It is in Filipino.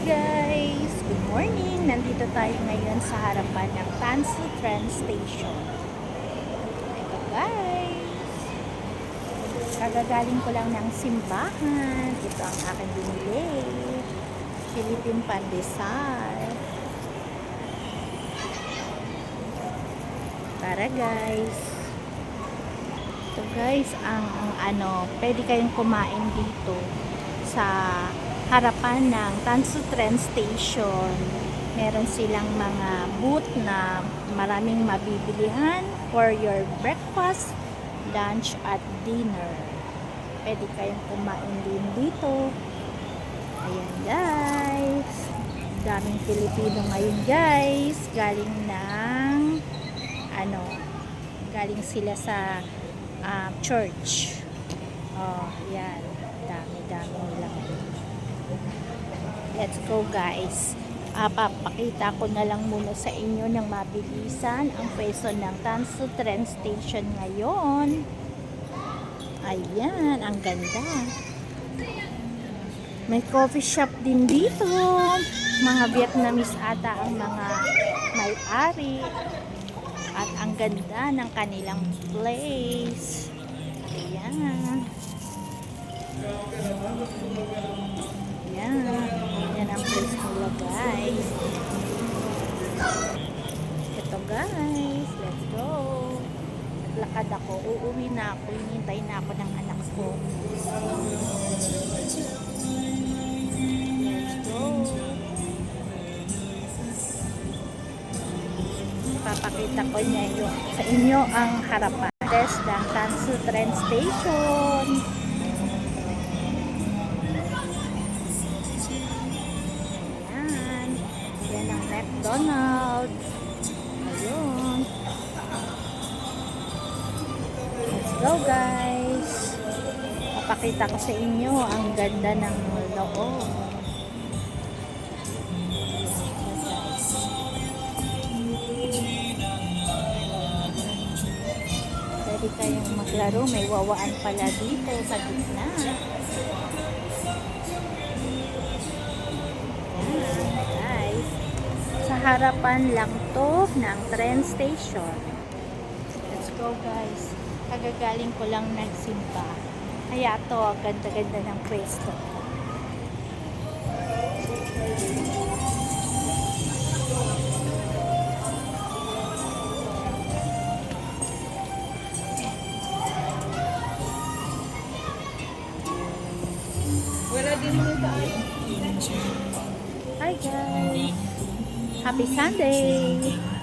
guys! Good morning! Nandito tayo ngayon sa harapan ng Tansu Train Station. Ito guys! Kagagaling ko lang ng simbahan. Ito ang aking binili. Philippine Pandesal. Tara guys! Ito guys, ang pwede kayong kumain dito sa harapan ng Tansu Train Station. Meron silang mga booth na maraming mabibilihan for your breakfast, lunch at dinner. Pwede kayong kumain din dito. Ayan guys, daming Pilipino ngayon guys, galing ng galing sila sa church. Oh, yan, dami nila. Let's go guys. Papakita ko na lang muna sa inyo ng mabilisan ang pwesto ng Tansu Train Station ngayon. Ayan, ang ganda. May coffee shop din dito. Mga Vietnamese ata ang mga may-ari. At ang ganda ng kanilang place. Ayan. Yan ang place nila guys. Ito guys, let's go. Naglakad ako, uuwi na ako, hinintay na ako ng anak ko. Let's go. Papakita ko niya sa inyo ang harapan ng Tansu Train Station. McDonald's. Ayun. Let's go guys. Papakita ko sa inyo ang ganda ng loob. Pwede kayong maglaro. May wawaan pala dito sa gitna. Harapan lang to ng train station. Let's go guys. Kagagaling ko lang nagsimba. Kaya to, ang ganda-ganda ng pwesto. Wala din mo tayo. Hi guys! Happy Sunday!